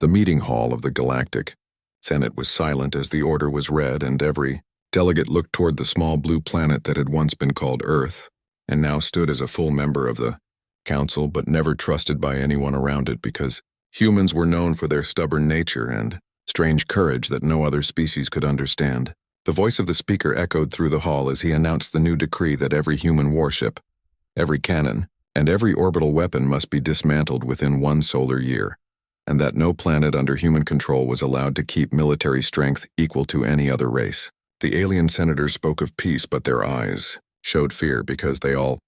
The meeting hall of the Galactic Senate was silent as the order was read, and every delegate looked toward the small blue planet that had once been called Earth, and now stood as a full member of the Council, but never trusted by anyone around it because humans were known for their stubborn nature and strange courage that no other species could understand. The voice of the speaker echoed through the hall as he announced the new decree that every human warship, every cannon, and every orbital weapon must be dismantled within 1 solar year, and that no planet under human control was allowed to keep military strength equal to any other race. The alien senators spoke of peace, but their eyes showed fear because they all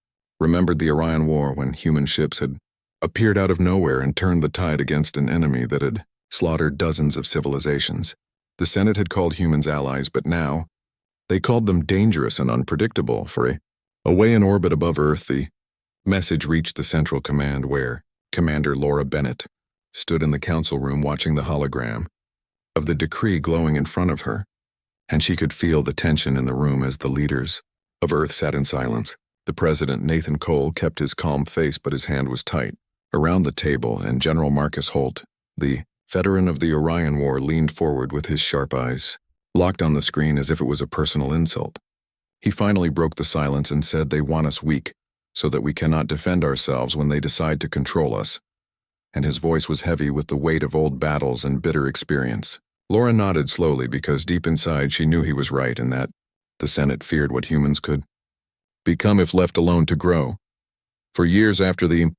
remembered the HFY War when human ships had appeared out of nowhere and turned the tide against an enemy that had slaughtered dozens of civilizations. The Senate had called humans allies, but now they called them dangerous and unpredictable. Away in orbit above Earth, the message reached the Central Command, where Commander Laura Bennett stood in the council room watching the hologram of the decree glowing in front of her, and she could feel the tension in the room as the leaders of Earth sat in silence. The President, Nathan Cole, kept his calm face, but his hand was tight around the table, and General Marcus Holt, the veteran of the Orion War, leaned forward with his sharp eyes locked on the screen as if it was a personal insult. He finally broke the silence and said, "They want us weak, so that we cannot defend ourselves when they decide to control us." And his voice was heavy with the weight of old battles and bitter experience. Laura nodded slowly because deep inside she knew he was right, and that the Senate feared what humans could become if left alone to grow. For years after the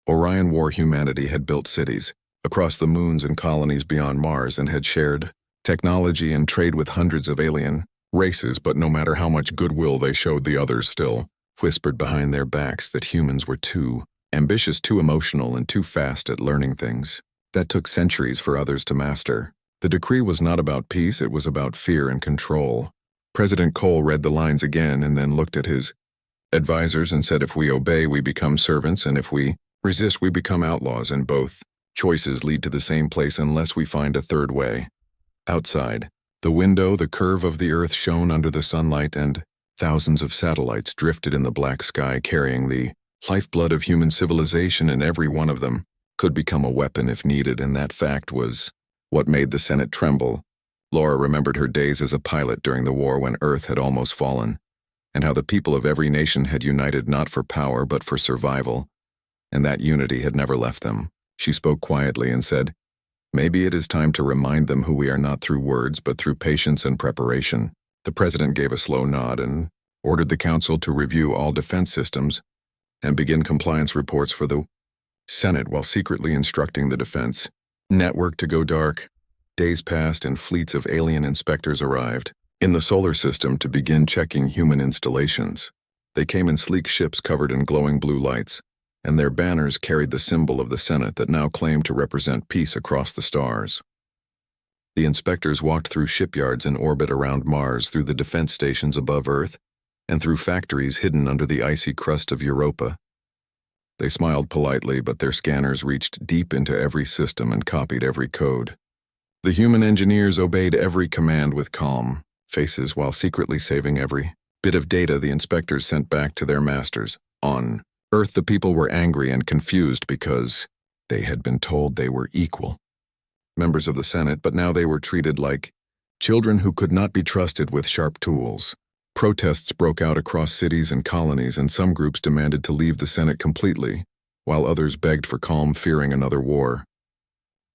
Orion War, humanity had built cities across the moons and colonies beyond Mars and had shared technology and trade with hundreds of alien races, but no matter how much goodwill they showed, the others still whispered behind their backs that humans were too ambitious, too emotional, and too fast at learning things that took centuries for others to master. The decree was not about peace, it was about fear and control. President Cole read the lines again and then looked at his advisors and said, "If we obey, we become servants, and if we resist, we become outlaws, and both choices lead to the same place unless we find a third way." Outside the window, the curve of the Earth shone under the sunlight, and thousands of satellites drifted in the black sky carrying the lifeblood of human civilization, and every one of them could become a weapon if needed, and that fact was what made the Senate tremble. Laura remembered her days as a pilot during the war when Earth had almost fallen, and how the people of every nation had united not for power but for survival, and that unity had never left them. She spoke quietly and said, "Maybe it is time to remind them who we are, not through words but through patience and preparation." The President gave a slow nod and ordered the Council to review all defense systems and begin compliance reports for the Senate while secretly instructing the defense network to go dark. Days passed and fleets of alien inspectors arrived in the solar system to begin checking human installations. They came in sleek ships covered in glowing blue lights, and their banners carried the symbol of the Senate that now claimed to represent peace across the stars. The inspectors walked through shipyards in orbit around Mars, through the defense stations above Earth, and through factories hidden under the icy crust of Europa. They smiled politely, but their scanners reached deep into every system and copied every code. The human engineers obeyed every command with calm faces while secretly saving every bit of data the inspectors sent back to their masters. On Earth, the people were angry and confused because they had been told they were equal members of the Senate, but now they were treated like children who could not be trusted with sharp tools. Protests broke out across cities and colonies, and some groups demanded to leave the Senate completely, while others begged for calm, fearing another war.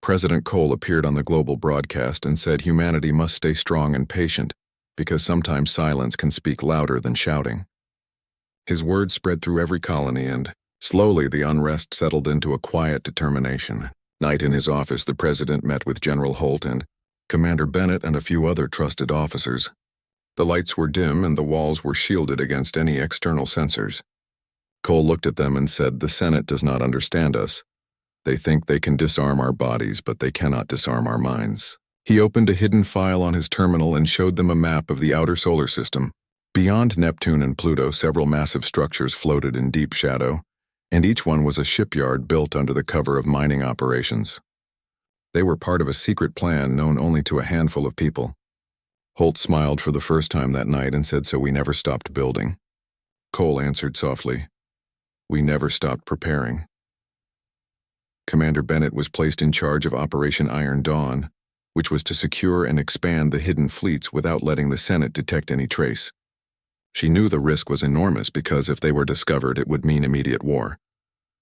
President Cole appeared on the global broadcast and said humanity must stay strong and patient, because sometimes silence can speak louder than shouting. His words spread through every colony, and slowly the unrest settled into a quiet determination. Night in his office, the President met with General Holt and Commander Bennett and a few other trusted officers. The lights were dim and the walls were shielded against any external sensors. Cole looked at them and said, "The Senate does not understand us. They think they can disarm our bodies, but they cannot disarm our minds." He opened a hidden file on his terminal and showed them a map of the outer solar system. Beyond Neptune and Pluto, several massive structures floated in deep shadow, and each one was a shipyard built under the cover of mining operations. They were part of a secret plan known only to a handful of people. Holt smiled for the first time that night and said, "So we never stopped building." Cole answered softly, "We never stopped preparing." Commander Bennett was placed in charge of Operation Iron Dawn, which was to secure and expand the hidden fleets without letting the Senate detect any trace. She knew the risk was enormous because if they were discovered, it would mean immediate war.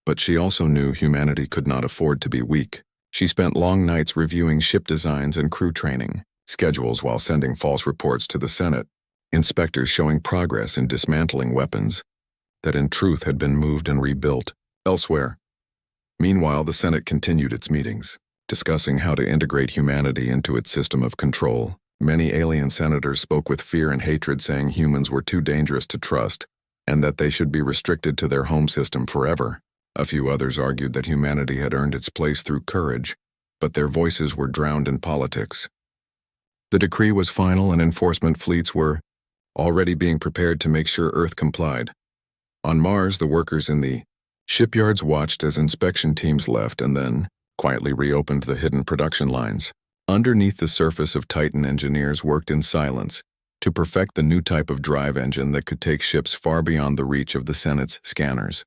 But she also knew humanity could not afford to be weak. She spent long nights reviewing ship designs and crew training schedules while sending false reports to the Senate, inspectors showing progress in dismantling weapons that in truth had been moved and rebuilt elsewhere. Meanwhile, the Senate continued its meetings, discussing how to integrate humanity into its system of control. Many alien senators spoke with fear and hatred, saying humans were too dangerous to trust and that they should be restricted to their home system forever. A few others argued that humanity had earned its place through courage, but their voices were drowned in politics. The decree was final and enforcement fleets were already being prepared to make sure Earth complied. On Mars, the workers in the shipyards watched as inspection teams left and then quietly reopened the hidden production lines. Underneath the surface of Titan, engineers worked in silence to perfect the new type of drive engine that could take ships far beyond the reach of the Senate's scanners.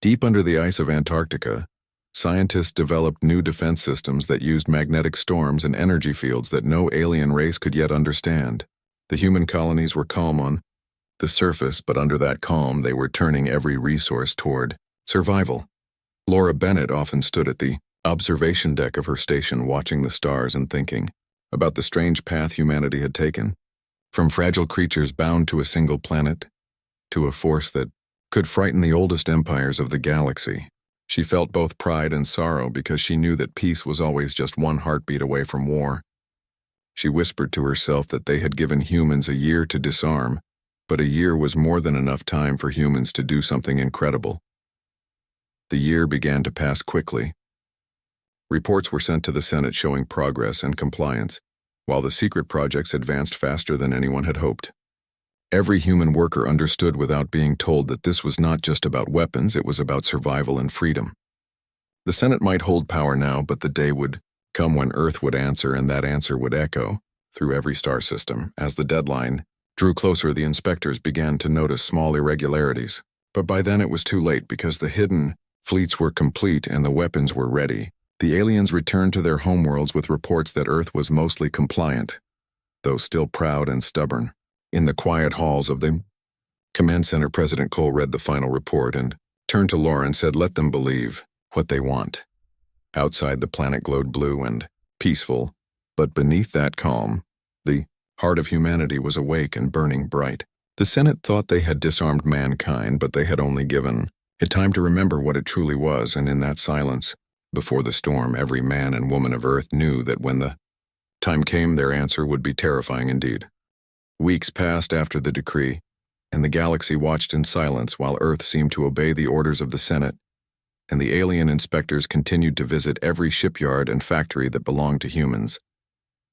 Deep under the ice of Antarctica, scientists developed new defense systems that used magnetic storms and energy fields that no alien race could yet understand. The human colonies were calm on the surface, but under that calm they were turning every resource toward survival. Laura Bennett often stood at the observation deck of her station watching the stars and thinking about the strange path humanity had taken, from fragile creatures bound to a single planet, to a force that could frighten the oldest empires of the galaxy. She felt both pride and sorrow because she knew that peace was always just one heartbeat away from war. She whispered to herself that they had given humans a year to disarm, but a year was more than enough time for humans to do something incredible. The year began to pass quickly. Reports were sent to the Senate showing progress and compliance, while the secret projects advanced faster than anyone had hoped. Every human worker understood without being told that this was not just about weapons, it was about survival and freedom. The Senate might hold power now, but the day would come when Earth would answer, and that answer would echo through every star system. As the deadline drew closer, the inspectors began to notice small irregularities. But by then it was too late because the hidden fleets were complete and the weapons were ready. The aliens returned to their homeworlds with reports that Earth was mostly compliant, though still proud and stubborn. In the quiet halls of the command center, President Cole read the final report and turned to Laura and said, "Let them believe what they want." Outside, the planet glowed blue and peaceful, but beneath that calm, the heart of humanity was awake and burning bright. The Senate thought they had disarmed mankind, but they had only given it time to remember what it truly was, and in that silence, before the storm, every man and woman of Earth knew that when the time came, their answer would be terrifying indeed. Weeks passed after the decree, and the galaxy watched in silence while Earth seemed to obey the orders of the Senate, and the alien inspectors continued to visit every shipyard and factory that belonged to humans,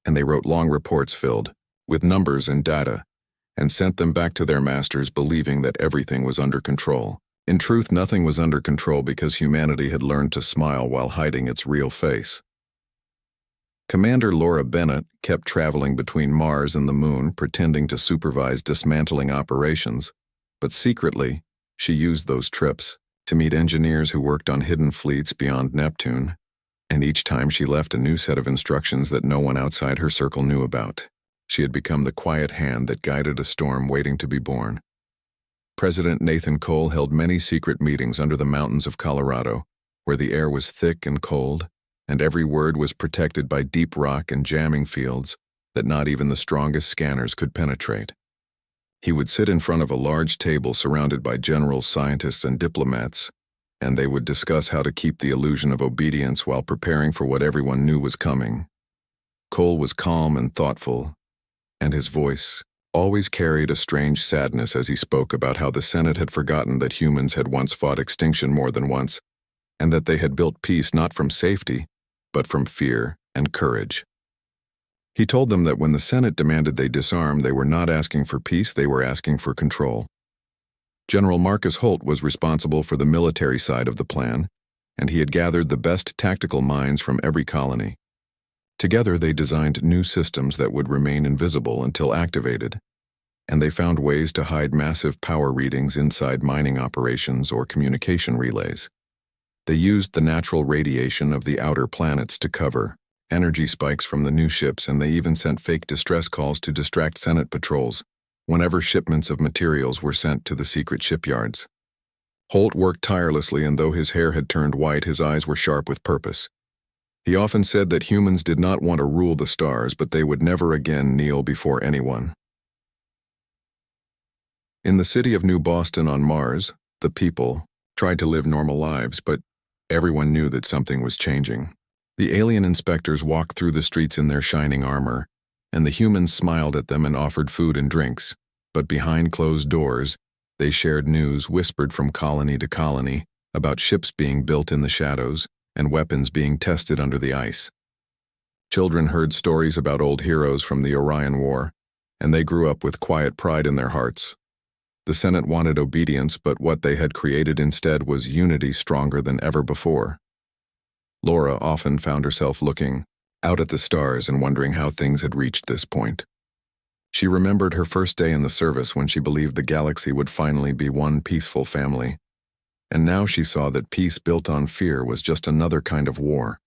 and they wrote long reports filled with numbers and data, and sent them back to their masters believing that everything was under control. In truth, nothing was under control because humanity had learned to smile while hiding its real face. Commander Laura Bennett kept traveling between Mars and the Moon, pretending to supervise dismantling operations, but secretly, she used those trips to meet engineers who worked on hidden fleets beyond Neptune, and each time she left a new set of instructions that no one outside her circle knew about. She had become the quiet hand that guided a storm waiting to be born. President Nathan Cole held many secret meetings under the mountains of Colorado, where the air was thick and cold, and every word was protected by deep rock and jamming fields that not even the strongest scanners could penetrate. He would sit in front of a large table surrounded by generals, scientists, and diplomats, and they would discuss how to keep the illusion of obedience while preparing for what everyone knew was coming. Cole was calm and thoughtful, and his voice always carried a strange sadness as he spoke about how the Senate had forgotten that humans had once fought extinction more than once, and that they had built peace not from safety, but from fear and courage. He told them that when the Senate demanded they disarm, they were not asking for peace, they were asking for control. General Marcus Holt was responsible for the military side of the plan, and he had gathered the best tactical minds from every colony. Together they designed new systems that would remain invisible until activated, and they found ways to hide massive power readings inside mining operations or communication relays. They used the natural radiation of the outer planets to cover energy spikes from the new ships, and they even sent fake distress calls to distract Senate patrols whenever shipments of materials were sent to the secret shipyards. Holt worked tirelessly, and though his hair had turned white, his eyes were sharp with purpose. He often said that humans did not want to rule the stars, but they would never again kneel before anyone. In the city of New Boston on Mars, the people tried to live normal lives, but everyone knew that something was changing. The alien inspectors walked through the streets in their shining armor, and the humans smiled at them and offered food and drinks, but behind closed doors, they shared news whispered from colony to colony about ships being built in the shadows and weapons being tested under the ice. Children heard stories about old heroes from the Orion War, and they grew up with quiet pride in their hearts. The Senate wanted obedience, but what they had created instead was unity stronger than ever before. Laura often found herself looking out at the stars and wondering how things had reached this point. She remembered her first day in the service when she believed the galaxy would finally be one peaceful family. And now she saw that peace built on fear was just another kind of war.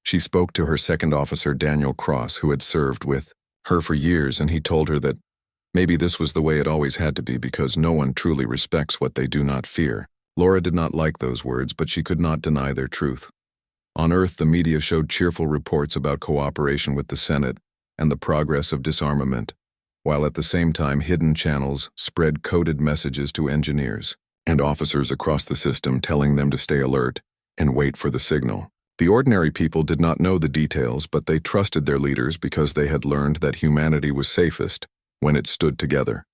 She spoke to her second officer, Daniel Cross, who had served with her for years, and he told her that maybe this was the way it always had to be, because no one truly respects what they do not fear. Laura did not like those words, but she could not deny their truth. On Earth, the media showed cheerful reports about cooperation with the Senate and the progress of disarmament, while at the same time hidden channels spread coded messages to engineers and officers across the system, telling them to stay alert and wait for the signal. The ordinary people did not know the details, but they trusted their leaders because they had learned that humanity was safest when it stood together.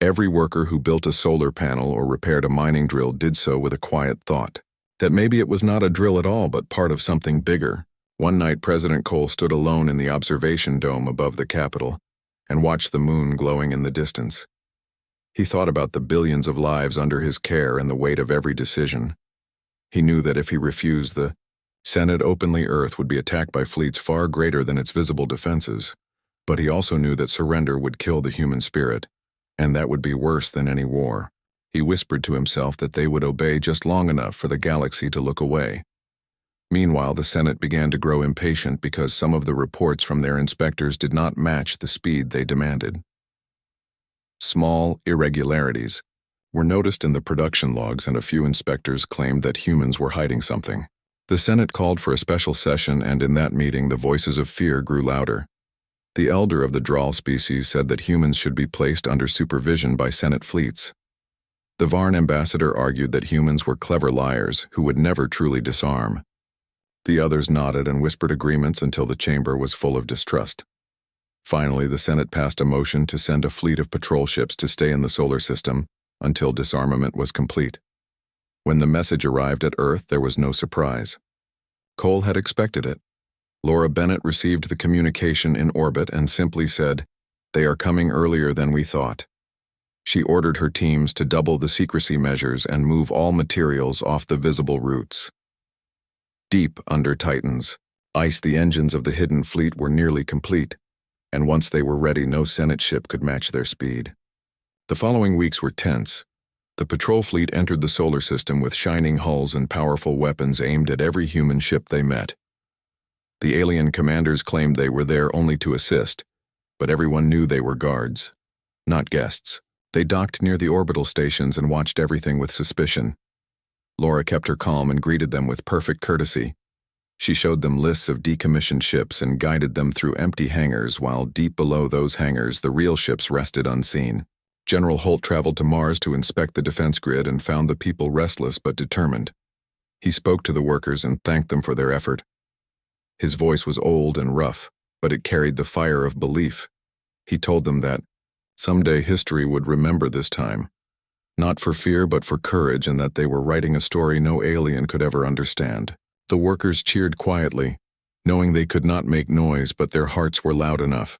Every worker who built a solar panel or repaired a mining drill did so with a quiet thought that maybe it was not a drill at all, but part of something bigger. One night, President Cole stood alone in the observation dome above the Capitol and watched the moon glowing in the distance. He thought about the billions of lives under his care and the weight of every decision. He knew that if he refused, the Senate openly Earth would be attacked by fleets far greater than its visible defenses. But he also knew that surrender would kill the human spirit, and that would be worse than any war. He whispered to himself that they would obey just long enough for the galaxy to look away. Meanwhile, the Senate began to grow impatient because some of the reports from their inspectors did not match the speed they demanded. Small irregularities were noticed in the production logs, and a few inspectors claimed that humans were hiding something. The Senate called for a special session, and in that meeting, the voices of fear grew louder. The elder of the Drawl species said that humans should be placed under supervision by Senate fleets. The Varn ambassador argued that humans were clever liars who would never truly disarm. The others nodded and whispered agreements until the chamber was full of distrust. Finally, the Senate passed a motion to send a fleet of patrol ships to stay in the solar system until disarmament was complete. When the message arrived at Earth, there was no surprise. Cole had expected it. Laura Bennett received the communication in orbit and simply said, "They are coming earlier than we thought." She ordered her teams to double the secrecy measures and move all materials off the visible routes. Deep under Titans, ice, the engines of the hidden fleet were nearly complete, and once they were ready, no Senate ship could match their speed. The following weeks were tense. The patrol fleet entered the solar system with shining hulls and powerful weapons aimed at every human ship they met. The alien commanders claimed they were there only to assist, but everyone knew they were guards, not guests. They docked near the orbital stations and watched everything with suspicion. Laura kept her calm and greeted them with perfect courtesy. She showed them lists of decommissioned ships and guided them through empty hangars, while deep below those hangars the real ships rested unseen. General Holt traveled to Mars to inspect the defense grid and found the people restless but determined. He spoke to the workers and thanked them for their effort. His voice was old and rough, but it carried the fire of belief. He told them that someday history would remember this time, not for fear but for courage, and that they were writing a story no alien could ever understand. The workers cheered quietly, knowing they could not make noise, but their hearts were loud enough.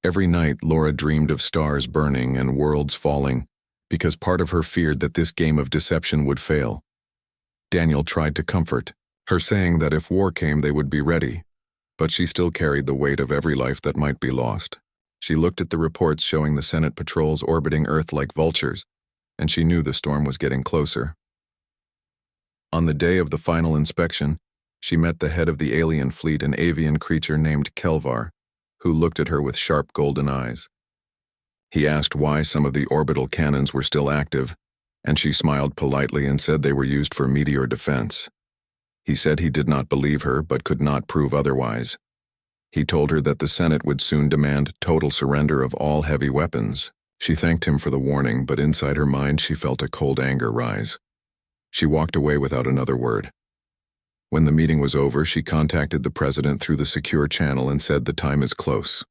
Every night, Laura dreamed of stars burning and worlds falling, because part of her feared that this game of deception would fail. Daniel tried to comfort her, saying that if war came, they would be ready, but she still carried the weight of every life that might be lost. She looked at the reports showing the Senate patrols orbiting Earth like vultures, and she knew the storm was getting closer. On the day of the final inspection, she met the head of the alien fleet, an avian creature named Kelvar, who looked at her with sharp golden eyes. He asked why some of the orbital cannons were still active, and she smiled politely and said they were used for meteor defense. He said he did not believe her but could not prove otherwise. He told her that the Senate would soon demand total surrender of all heavy weapons. She thanked him for the warning, but inside her mind she felt a cold anger rise. She walked away without another word. When the meeting was over, she contacted the president through the secure channel and said the time is close.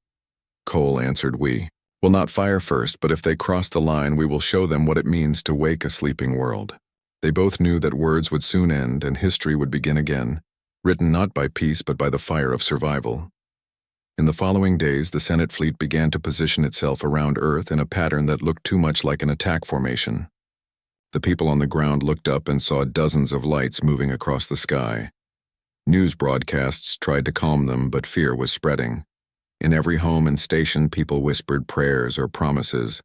Cole answered, "We will not fire first, but if they cross the line, we will show them what it means to wake a sleeping world." They both knew that words would soon end and history would begin again, written not by peace but by the fire of survival. In the following days, the Senate fleet began to position itself around Earth in a pattern that looked too much like an attack formation. The people on the ground looked up and saw dozens of lights moving across the sky. News broadcasts tried to calm them, but fear was spreading. In every home and station, people whispered prayers or promises.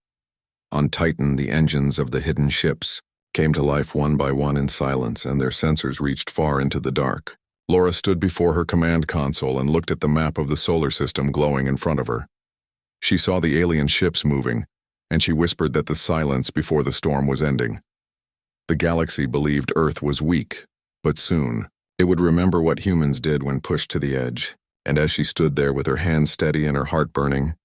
On Titan, the engines of the hidden ships came to life one by one in silence, and their sensors reached far into the dark. Laura stood before her command console and looked at the map of the solar system glowing in front of her. She saw the alien ships moving, and she whispered that the silence before the storm was ending. The galaxy believed Earth was weak, but soon it would remember what humans did when pushed to the edge, and as she stood there with her hands steady and her heart burning,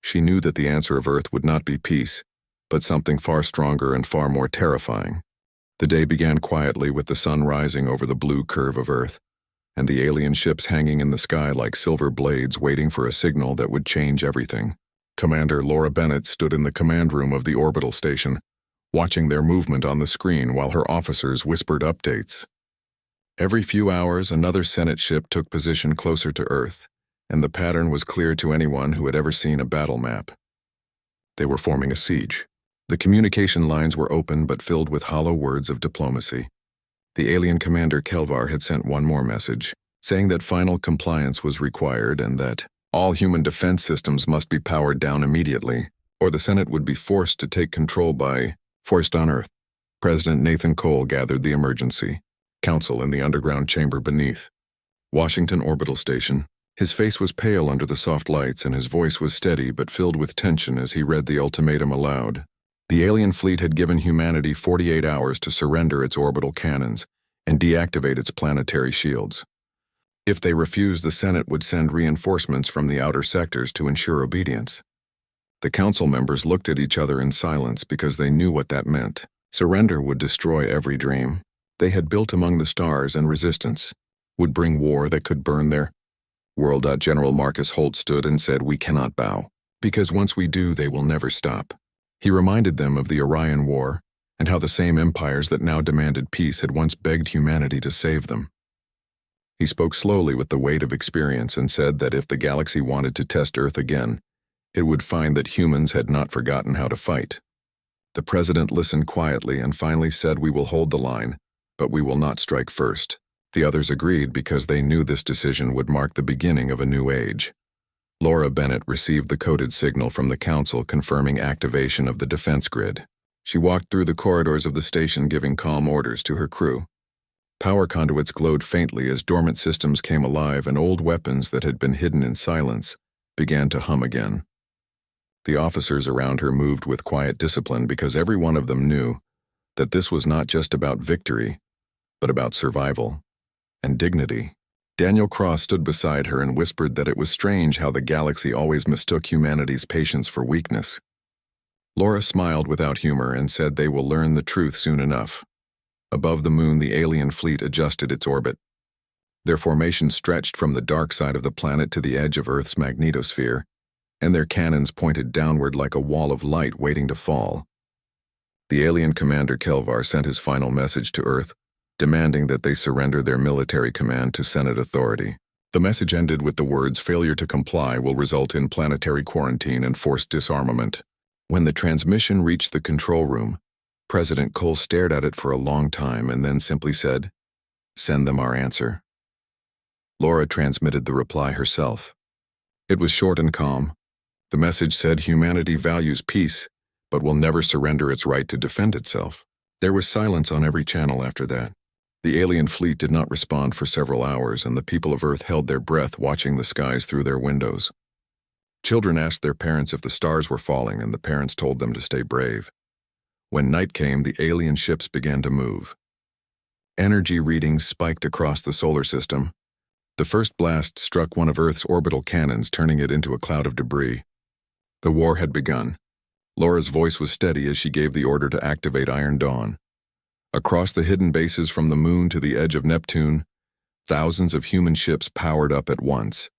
she knew that the answer of Earth would not be peace, but something far stronger and far more terrifying. The day began quietly with the sun rising over the blue curve of Earth, and the alien ships hanging in the sky like silver blades waiting for a signal that would change everything. Commander Laura Bennett stood in the command room of the orbital station, watching their movement on the screen while her officers whispered updates. Every few hours, another Senate ship took position closer to Earth, and the pattern was clear to anyone who had ever seen a battle map. They were forming a siege. The communication lines were open but filled with hollow words of diplomacy. The alien commander Kelvar had sent one more message, saying that final compliance was required and that all human defense systems must be powered down immediately, or the Senate would be forced to take control by force on Earth. President Nathan Cole gathered the emergency council in the underground chamber beneath Washington Orbital Station. His face was pale under the soft lights, and his voice was steady but filled with tension as he read the ultimatum aloud. The alien fleet had given humanity 48 hours to surrender its orbital cannons and deactivate its planetary shields. If they refused, the Senate would send reinforcements from the outer sectors to ensure obedience. The council members looked at each other in silence because they knew what that meant. Surrender would destroy every dream they had built among the stars, and resistance would bring war that could burn their world. General Marcus Holt stood and said, "We cannot bow, because once we do, they will never stop." He reminded them of the Orion War and how the same empires that now demanded peace had once begged humanity to save them. He spoke slowly with the weight of experience and said that if the galaxy wanted to test Earth again, it would find that humans had not forgotten how to fight. The president listened quietly and finally said, "We will hold the line, but we will not strike first." The others agreed because they knew this decision would mark the beginning of a new age. Laura Bennett received the coded signal from the council confirming activation of the defense grid. She walked through the corridors of the station giving calm orders to her crew. Power conduits glowed faintly as dormant systems came alive, and old weapons that had been hidden in silence began to hum again. The officers around her moved with quiet discipline because every one of them knew that this was not just about victory, but about survival and dignity. Daniel Cross stood beside her and whispered that it was strange how the galaxy always mistook humanity's patience for weakness. Laura smiled without humor and said they will learn the truth soon enough. Above the moon, the alien fleet adjusted its orbit. Their formation stretched from the dark side of the planet to the edge of Earth's magnetosphere, and their cannons pointed downward like a wall of light waiting to fall. The alien commander Kelvar sent his final message to Earth, demanding that they surrender their military command to Senate authority. The message ended with the words, "Failure to comply will result in planetary quarantine and forced disarmament." When the transmission reached the control room, President Cole stared at it for a long time and then simply said, "Send them our answer." Laura transmitted the reply herself. It was short and calm. The message said humanity values peace, but will never surrender its right to defend itself. There was silence on every channel after that. The alien fleet did not respond for several hours, and the people of Earth held their breath watching the skies through their windows. Children asked their parents if the stars were falling, and the parents told them to stay brave. When night came, the alien ships began to move. Energy readings spiked across the solar system. The first blast struck one of Earth's orbital cannons, turning it into a cloud of debris. The war had begun. Laura's voice was steady as she gave the order to activate Iron Dawn. Across the hidden bases from the moon to the edge of Neptune, thousands of human ships powered up at once.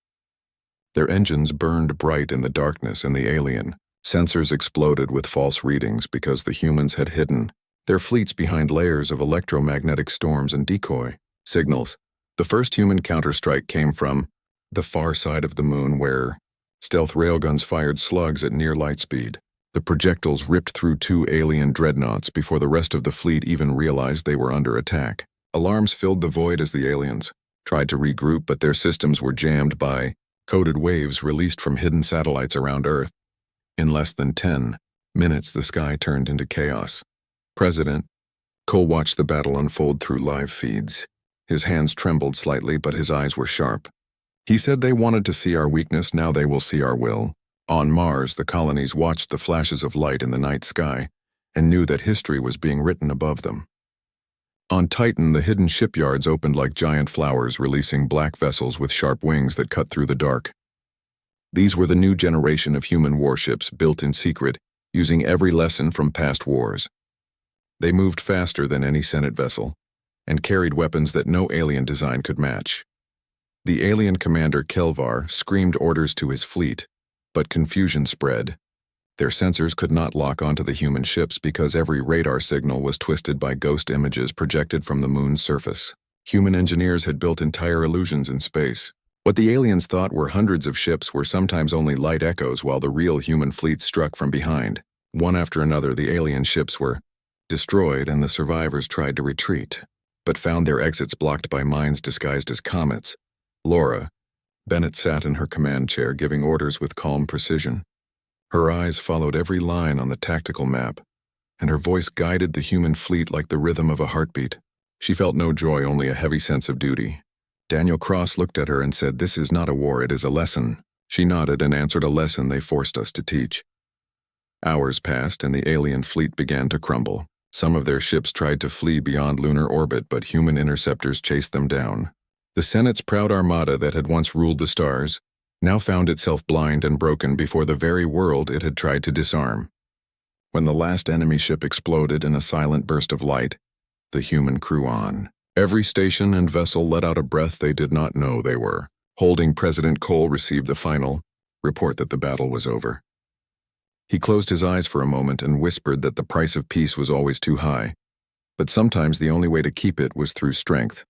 Their engines burned bright in the darkness, and the alien sensors exploded with false readings because the humans had hidden their fleets behind layers of electromagnetic storms and decoy signals. The first human counterstrike came from the far side of the moon, where stealth railguns fired slugs at near light speed. The projectiles ripped through 2 alien dreadnoughts before the rest of the fleet even realized they were under attack. Alarms filled the void as the aliens tried to regroup, but their systems were jammed by coded waves released from hidden satellites around Earth. In less than 10 minutes, the sky turned into chaos. President Cole watched the battle unfold through live feeds. His hands trembled slightly, but his eyes were sharp. He said, "They wanted to see our weakness, now they will see our will." On Mars, the colonies watched the flashes of light in the night sky and knew that history was being written above them. On Titan, the hidden shipyards opened like giant flowers, releasing black vessels with sharp wings that cut through the dark. These were the new generation of human warships, built in secret, using every lesson from past wars. They moved faster than any Senate vessel and carried weapons that no alien design could match. The alien commander Kelvar screamed orders to his fleet, but confusion spread. Their sensors could not lock onto the human ships because every radar signal was twisted by ghost images projected from the moon's surface. Human engineers had built entire illusions in space. What the aliens thought were hundreds of ships were sometimes only light echoes, while the real human fleet struck from behind. One after another, the alien ships were destroyed, and the survivors tried to retreat, but found their exits blocked by mines disguised as comets. Laura Bennett sat in her command chair, giving orders with calm precision. Her eyes followed every line on the tactical map, and her voice guided the human fleet like the rhythm of a heartbeat. She felt no joy, only a heavy sense of duty. Daniel Cross looked at her and said, "This is not a war, it is a lesson." She nodded and answered, "A lesson they forced us to teach." Hours passed, and the alien fleet began to crumble. Some of their ships tried to flee beyond lunar orbit, but human interceptors chased them down. The Senate's proud armada that had once ruled the stars now found itself blind and broken before the very world it had tried to disarm. When the last enemy ship exploded in a silent burst of light, the human crew on every station and vessel let out a breath they did not know they were holding. President Cole received the final report that the battle was over. He closed his eyes for a moment and whispered that the price of peace was always too high, but sometimes the only way to keep it was through strength.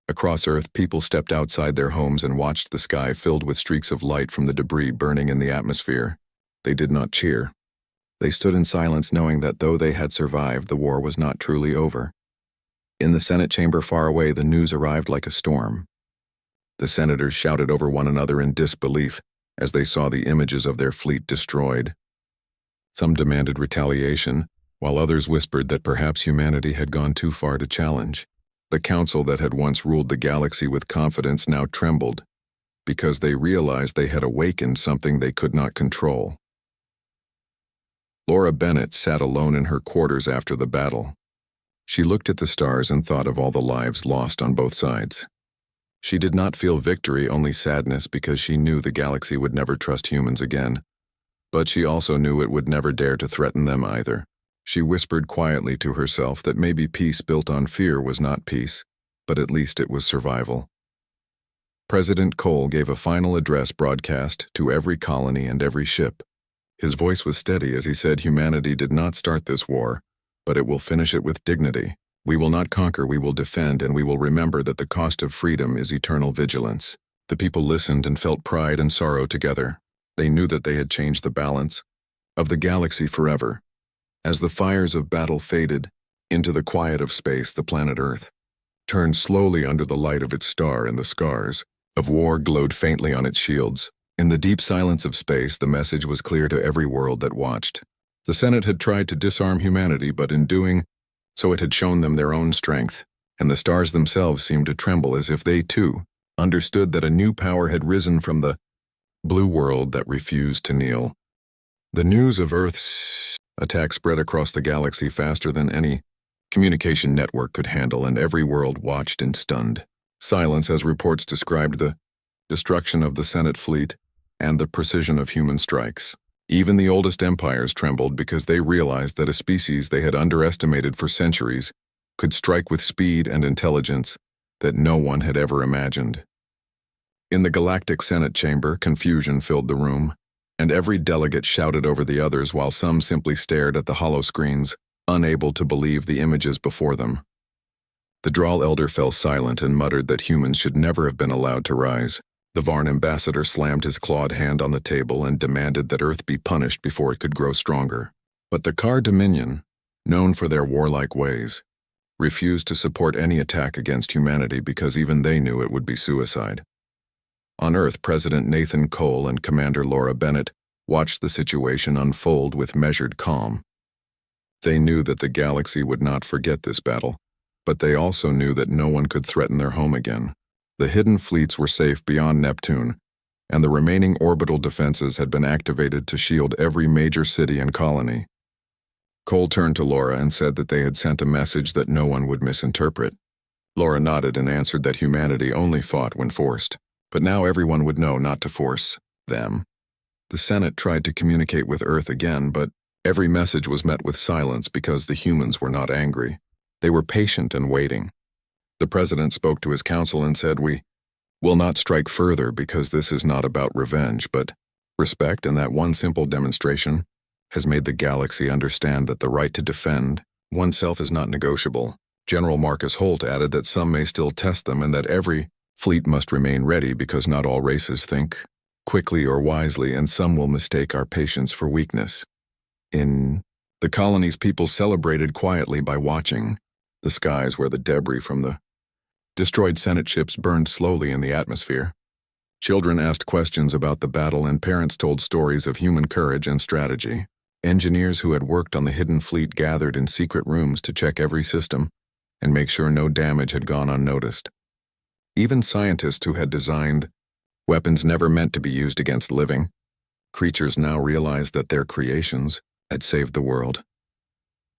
Across Earth, people stepped outside their homes and watched the sky filled with streaks of light from the debris burning in the atmosphere. They did not cheer. They stood in silence, knowing that though they had survived, the war was not truly over. In the Senate chamber far away, the news arrived like a storm. The senators shouted over one another in disbelief as they saw the images of their fleet destroyed. Some demanded retaliation, while others whispered that perhaps humanity had gone too far to challenge. The council that had once ruled the galaxy with confidence now trembled, because they realized they had awakened something they could not control. Laura Bennett sat alone in her quarters after the battle. She looked at the stars and thought of all the lives lost on both sides. She did not feel victory, only sadness, because she knew the galaxy would never trust humans again. But she also knew it would never dare to threaten them either. She whispered quietly to herself that maybe peace built on fear was not peace, but at least it was survival. President Cole gave a final address broadcast to every colony and every ship. His voice was steady as he said, "Humanity did not start this war, but it will finish it with dignity. We will not conquer, we will defend, and we will remember that the cost of freedom is eternal vigilance." The people listened and felt pride and sorrow together. They knew that they had changed the balance of the galaxy forever. As the fires of battle faded into the quiet of space, the planet Earth turned slowly under the light of its star, and the scars of war glowed faintly on its shields. In the deep silence of space, the message was clear to every world that watched. The Senate had tried to disarm humanity, but in doing so it had shown them their own strength. and the stars themselves seemed to tremble as if they, too, understood that a new power had risen from the blue world that refused to kneel. The news of Earth's attack spread across the galaxy faster than any communication network could handle, and every world watched in stunned silence as reports described the destruction of the Senate fleet and the precision of human strikes. Even the oldest empires trembled because they realized that a species they had underestimated for centuries could strike with speed and intelligence that no one had ever imagined. In the Galactic Senate chamber, confusion filled the room, and every delegate shouted over the others while some simply stared at the holoscreens, unable to believe the images before them. The Droll elder fell silent and muttered that humans should never have been allowed to rise. The Varn ambassador slammed his clawed hand on the table and demanded that Earth be punished before it could grow stronger. But the Kar Dominion, known for their warlike ways, refused to support any attack against humanity because even they knew it would be suicide. On Earth, President Nathan Cole and Commander Laura Bennett watched the situation unfold with measured calm. They knew that the galaxy would not forget this battle, but they also knew that no one could threaten their home again. The hidden fleets were safe beyond Neptune, and the remaining orbital defenses had been activated to shield every major city and colony. Cole turned to Laura and said that they had sent a message that no one would misinterpret. Laura nodded and answered that humanity only fought when forced, but now everyone would know not to force them. The Senate tried to communicate with Earth again, but every message was met with silence because the humans were not angry. They were patient and waiting. The president spoke to his council and said, "We will not strike further because this is not about revenge, but respect, and that one simple demonstration has made the galaxy understand that the right to defend oneself is not negotiable." General Marcus Holt added that some may still test them and that every fleet must remain ready because not all races think quickly or wisely, and some will mistake our patience for weakness. In the colony's people celebrated quietly by watching the skies where the debris from the destroyed Senate ships burned slowly in the atmosphere. Children asked questions about the battle and parents told stories of human courage and strategy. Engineers who had worked on the hidden fleet gathered in secret rooms to check every system and make sure no damage had gone unnoticed. Even scientists who had designed weapons never meant to be used against living creatures now realized that their creations had saved the world.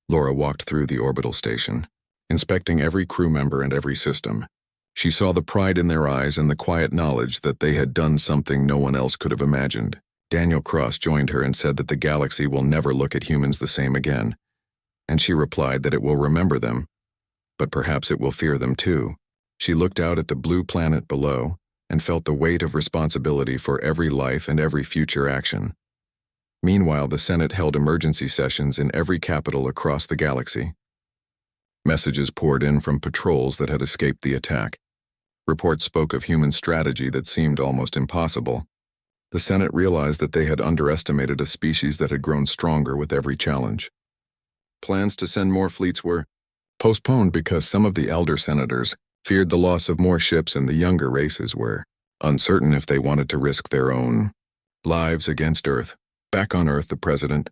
Laura walked through the orbital station, inspecting every crew member and every system. She saw the pride in their eyes and the quiet knowledge that they had done something no one else could have imagined. Daniel Cross joined her and said that the galaxy will never look at humans the same again, and she replied that it will remember them, but perhaps it will fear them too. She looked out at the blue planet below and felt the weight of responsibility for every life and every future action. Meanwhile, the Senate held emergency sessions in every capital across the galaxy. Messages poured in from patrols that had escaped the attack. Reports spoke of human strategy that seemed almost impossible. The Senate realized that they had underestimated a species that had grown stronger with every challenge. Plans to send more fleets were postponed because some of the elder senators feared the loss of more ships, and the younger races were uncertain if they wanted to risk their own lives against Earth. Back on Earth, the president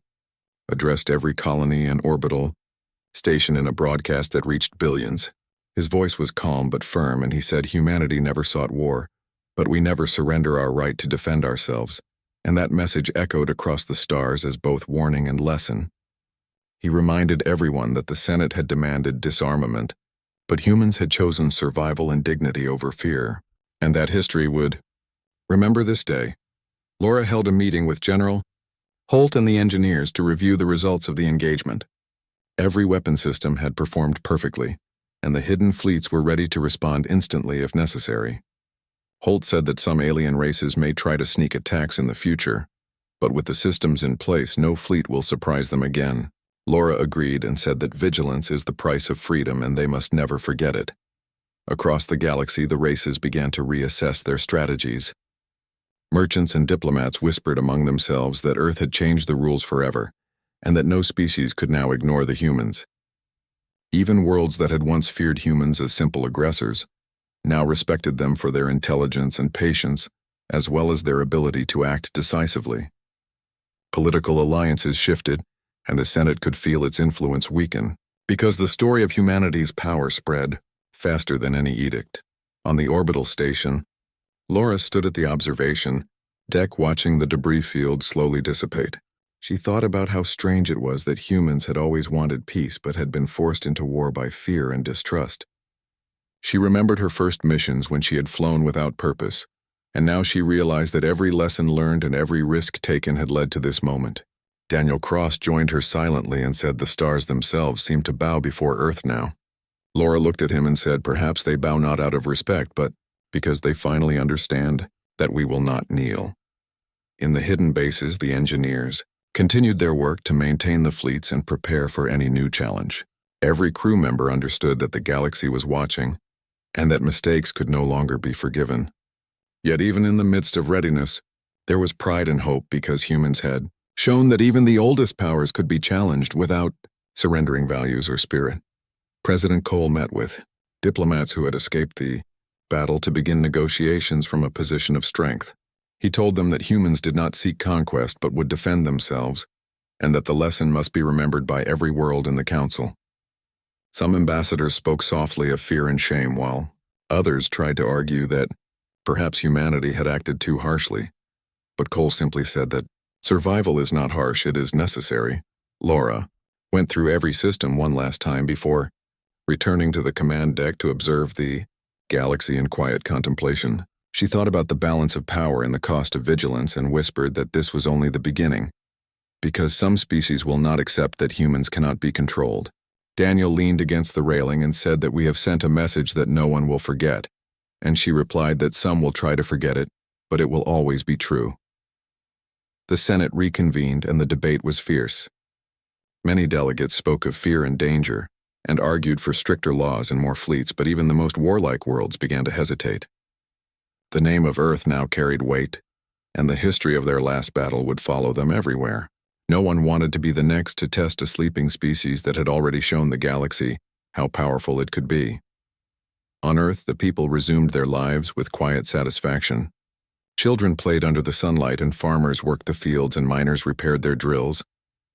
addressed every colony and orbital station in a broadcast that reached billions. His voice was calm but firm, and he said humanity never sought war, but we never surrender our right to defend ourselves, and that message echoed across the stars as both warning and lesson. He reminded everyone that the Senate had demanded disarmament, but humans had chosen survival and dignity over fear, and that history would remember this day. Laura held a meeting with General Holt and the engineers to review the results of the engagement. Every weapon system had performed perfectly, and the hidden fleets were ready to respond instantly if necessary. Holt said that some alien races may try to sneak attacks in the future, but with the systems in place, no fleet will surprise them again. Laura agreed and said that vigilance is the price of freedom and they must never forget it. Across the galaxy, the races began to reassess their strategies. Merchants and diplomats whispered among themselves that Earth had changed the rules forever, and that no species could now ignore the humans. Even worlds that had once feared humans as simple aggressors now respected them for their intelligence and patience, as well as their ability to act decisively. Political alliances shifted, and the Senate could feel its influence weaken, because the story of humanity's power spread faster than any edict. On the orbital station, Laura stood at the observation deck watching the debris field slowly dissipate. She thought about how strange it was that humans had always wanted peace but had been forced into war by fear and distrust. She remembered her first missions when she had flown without purpose, and now she realized that every lesson learned and every risk taken had led to this moment. Daniel Cross joined her silently and said the stars themselves seemed to bow before Earth now. Laura looked at him and said perhaps they bow not out of respect, but because they finally understand that we will not kneel. In the hidden bases, the engineers continued their work to maintain the fleets and prepare for any new challenge. Every crew member understood that the galaxy was watching and that mistakes could no longer be forgiven. Yet even in the midst of readiness, there was pride and hope because humans had shown that even the oldest powers could be challenged without surrendering values or spirit. President Cole met with diplomats who had escaped the battle to begin negotiations from a position of strength. He told them that humans did not seek conquest but would defend themselves, and that the lesson must be remembered by every world in the council. Some ambassadors spoke softly of fear and shame, while others tried to argue that perhaps humanity had acted too harshly. But Cole simply said that survival is not harsh, it is necessary. Laura went through every system one last time before returning to the command deck to observe the galaxy in quiet contemplation. She thought about the balance of power and the cost of vigilance and whispered that this was only the beginning, because some species will not accept that humans cannot be controlled. Daniel leaned against the railing and said that we have sent a message that no one will forget, and she replied that some will try to forget it, but it will always be true. The Senate reconvened and the debate was fierce. Many delegates spoke of fear and danger and argued for stricter laws and more fleets, but even the most warlike worlds began to hesitate. The name of Earth now carried weight, and the history of their last battle would follow them everywhere. No one wanted to be the next to test a sleeping species that had already shown the galaxy how powerful it could be. On Earth, the people resumed their lives with quiet satisfaction. Children played under the sunlight and farmers worked the fields and miners repaired their drills,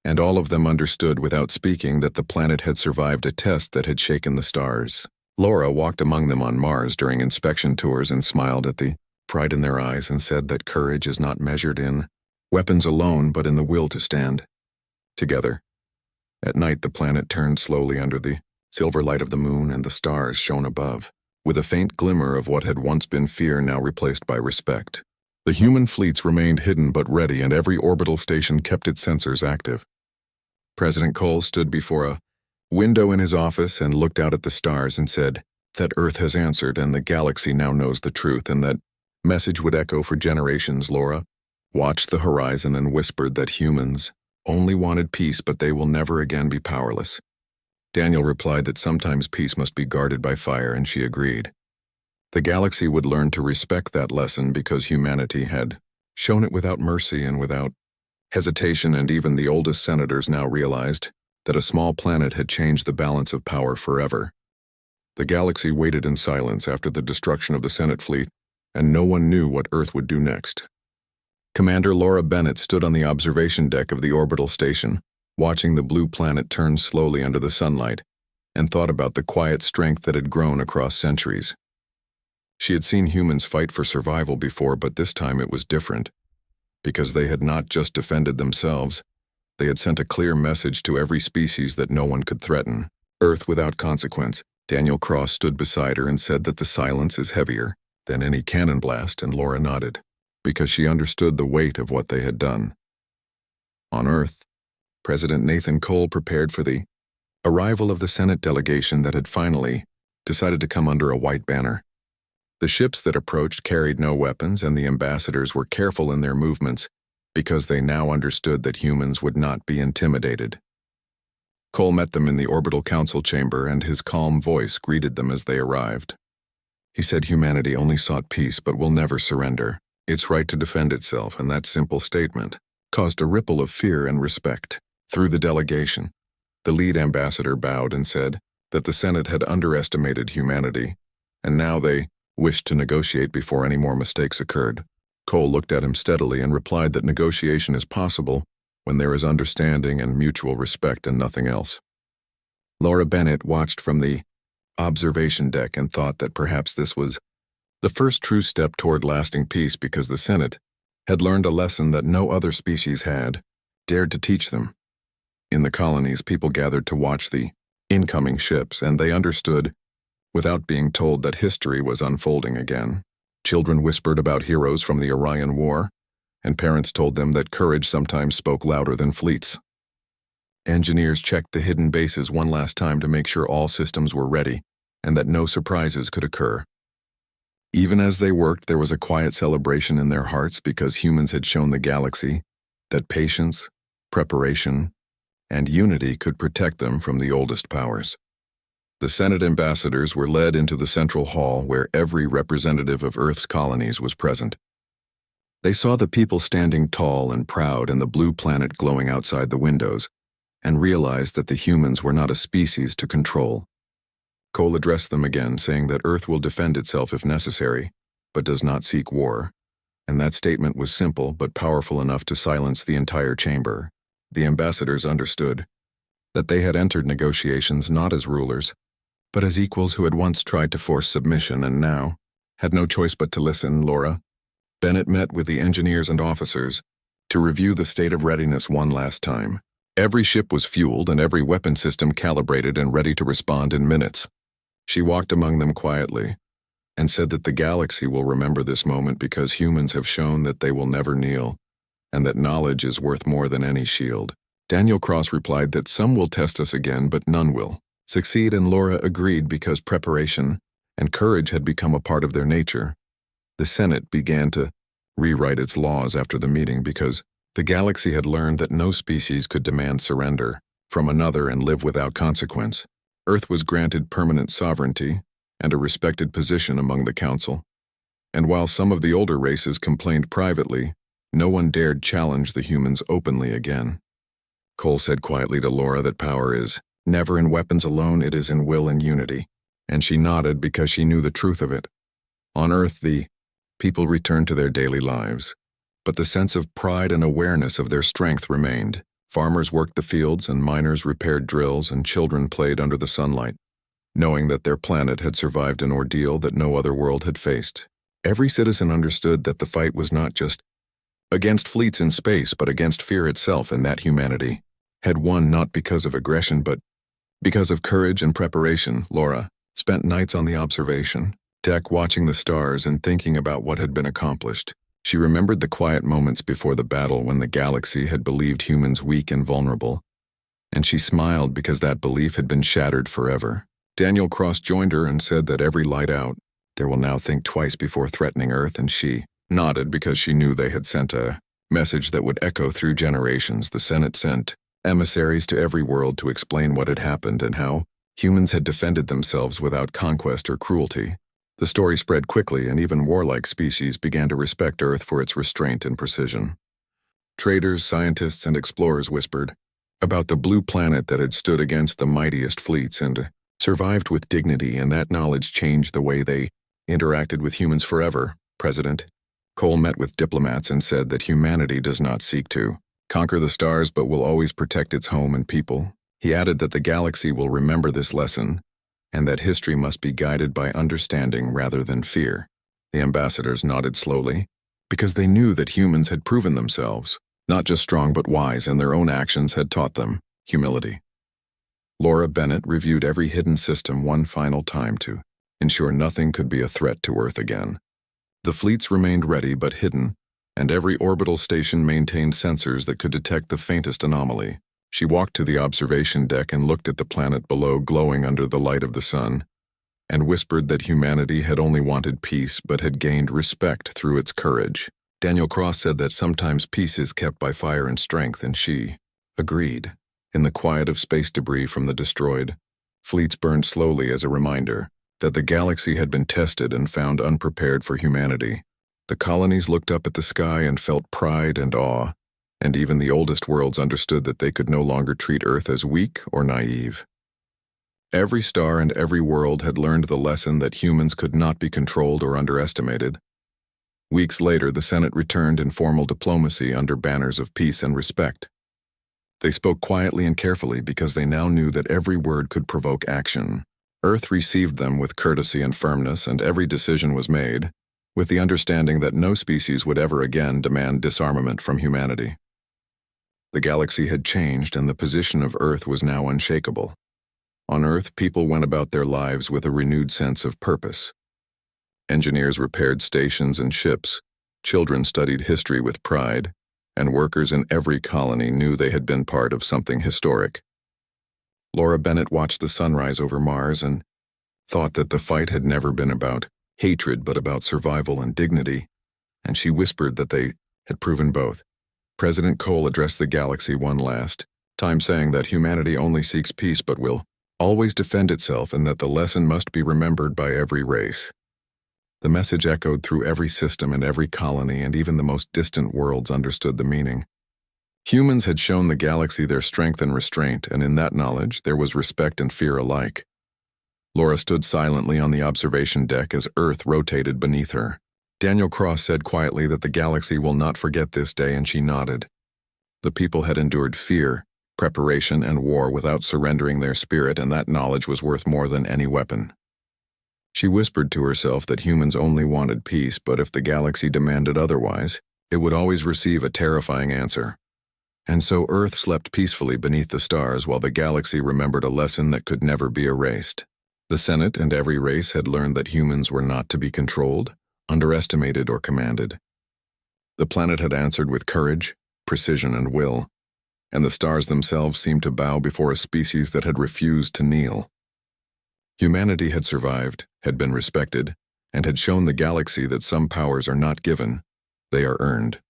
and all of them understood without speaking that the planet had survived a test that had shaken the stars. Laura walked among them on Mars during inspection tours and smiled at the pride in their eyes and said that courage is not measured in weapons alone but in the will to stand together. At night, the planet turned slowly under the silver light of the moon and the stars shone above, with a faint glimmer of what had once been fear now replaced by respect. The human fleets remained hidden but ready, and every orbital station kept its sensors active. President Cole stood before a window in his office and looked out at the stars and said that Earth has answered and the galaxy now knows the truth, and that message would echo for generations. Laura watched the horizon and whispered that humans only wanted peace, but they will never again be powerless. Daniel replied that sometimes peace must be guarded by fire, and she agreed. The galaxy would learn to respect that lesson because humanity had shown it without mercy and without hesitation, and even the oldest senators now realized that a small planet had changed the balance of power forever. The galaxy waited in silence after the destruction of the Senate fleet, and no one knew what Earth would do next. Commander Laura Bennett stood on the observation deck of the orbital station, watching the blue planet turn slowly under the sunlight, and thought about the quiet strength that had grown across centuries. She had seen humans fight for survival before, but this time it was different, because they had not just defended themselves. They had sent a clear message to every species that no one could threaten Earth without consequence. Daniel Cross stood beside her and said that the silence is heavier than any cannon blast, and Laura nodded, because she understood the weight of what they had done. On Earth, President Nathan Cole prepared for the arrival of the Senate delegation that had finally decided to come under a white banner. The ships that approached carried no weapons, and the ambassadors were careful in their movements because they now understood that humans would not be intimidated. Cole met them in the orbital council chamber, and his calm voice greeted them as they arrived. He said humanity only sought peace but will never surrender. Its right to defend itself, and that simple statement caused a ripple of fear and respect through the delegation. The lead ambassador bowed and said that the Senate had underestimated humanity, and now they wished to negotiate before any more mistakes occurred. Cole looked at him steadily and replied that negotiation is possible when there is understanding and mutual respect and nothing else. Laura Bennett watched from the observation deck and thought that perhaps this was the first true step toward lasting peace because the Senate had learned a lesson that no other species had dared to teach them. In the colonies, people gathered to watch the incoming ships, and they understood, without being told, that history was unfolding again. Children whispered about heroes from the HFY War, and parents told them that courage sometimes spoke louder than fleets. Engineers checked the hidden bases one last time to make sure all systems were ready and that no surprises could occur. Even as they worked, there was a quiet celebration in their hearts because humans had shown the galaxy that patience, preparation, and unity could protect them from the oldest powers. The Senate ambassadors were led into the central hall where every representative of Earth's colonies was present. They saw the people standing tall and proud and the blue planet glowing outside the windows, and realized that the humans were not a species to control. Cole addressed them again, saying that Earth will defend itself if necessary, but does not seek war, and that statement was simple but powerful enough to silence the entire chamber. The ambassadors understood that they had entered negotiations not as rulers, but as equals who had once tried to force submission and now had no choice but to listen. Laura Bennett met with the engineers and officers to review the state of readiness one last time. Every ship was fueled and every weapon system calibrated and ready to respond in minutes. She walked among them quietly and said that the galaxy will remember this moment because humans have shown that they will never kneel and that knowledge is worth more than any shield. Daniel Cross replied that some will test us again, but none will succeed, and Laura agreed because preparation and courage had become a part of their nature. The Senate began to rewrite its laws after the meeting because the galaxy had learned that no species could demand surrender from another and live without consequence. Earth was granted permanent sovereignty and a respected position among the council. And while some of the older races complained privately, no one dared challenge the humans openly again. Cole said quietly to Laura that power is never in weapons alone, it is in will and unity, and she nodded because she knew the truth of it. On Earth, the people returned to their daily lives, but the sense of pride and awareness of their strength remained. Farmers worked the fields and miners repaired drills and children played under the sunlight, knowing that their planet had survived an ordeal that no other world had faced. Every citizen understood that the fight was not just against fleets in space, but against fear itself, and that humanity had won not because of aggression, but because of courage and preparation. Laura spent nights on the observation deck watching the stars and thinking about what had been accomplished. She remembered the quiet moments before the battle when the galaxy had believed humans weak and vulnerable, and she smiled because that belief had been shattered forever. Daniel Cross joined her and said that every light out there will now think twice before threatening Earth, and she nodded because she knew they had sent a message that would echo through generations. The Senate sent emissaries to every world to explain what had happened and how humans had defended themselves without conquest or cruelty. The story spread quickly, and even warlike species began to respect Earth for its restraint and precision. Traders, scientists, and explorers whispered about the blue planet that had stood against the mightiest fleets and survived with dignity, and that knowledge changed the way they interacted with humans forever. President Cole met with diplomats and said that humanity does not seek to conquer the stars but will always protect its home and people. He added that the galaxy will remember this lesson and that history must be guided by understanding rather than fear. The ambassadors nodded slowly because they knew that humans had proven themselves not just strong but wise, and their own actions had taught them humility. Laura Bennett reviewed every hidden system one final time to ensure nothing could be a threat to Earth again. The fleets remained ready but hidden, and every orbital station maintained sensors that could detect the faintest anomaly. She walked to the observation deck and looked at the planet below glowing under the light of the sun, and whispered that humanity had only wanted peace but had gained respect through its courage. Daniel Cross said that sometimes peace is kept by fire and strength, and she agreed. In the quiet of space debris from the destroyed fleets burned slowly as a reminder that the galaxy had been tested and found unprepared for humanity. The colonies looked up at the sky and felt pride and awe, and even the oldest worlds understood that they could no longer treat Earth as weak or naive. Every star and every world had learned the lesson that humans could not be controlled or underestimated. Weeks later, the Senate returned in formal diplomacy under banners of peace and respect. They spoke quietly and carefully because they now knew that every word could provoke action. Earth received them with courtesy and firmness, and every decision was made, with the understanding that no species would ever again demand disarmament from humanity. The galaxy had changed, and the position of Earth was now unshakable. On Earth, people went about their lives with a renewed sense of purpose. Engineers repaired stations and ships, children studied history with pride, and workers in every colony knew they had been part of something historic. Laura Bennett watched the sunrise over Mars and thought that the fight had never been about hatred but about survival and dignity, and she whispered that they had proven both. President Cole addressed the galaxy one last time, saying that humanity only seeks peace but will always defend itself, and that the lesson must be remembered by every race. The message echoed through every system and every colony, and even the most distant worlds understood the meaning. Humans had shown the galaxy their strength and restraint, and in that knowledge there was respect and fear alike. Laura stood silently on the observation deck as Earth rotated beneath her. Daniel Cross said quietly that the galaxy will not forget this day, and she nodded. The people had endured fear, preparation, and war without surrendering their spirit, and that knowledge was worth more than any weapon. She whispered to herself that humans only wanted peace, but if the galaxy demanded otherwise, it would always receive a terrifying answer. And so Earth slept peacefully beneath the stars while the galaxy remembered a lesson that could never be erased. The Senate and every race had learned that humans were not to be controlled, underestimated, or commanded. The planet had answered with courage, precision, and will, and the stars themselves seemed to bow before a species that had refused to kneel. Humanity had survived, had been respected, and had shown the galaxy that some powers are not given, they are earned.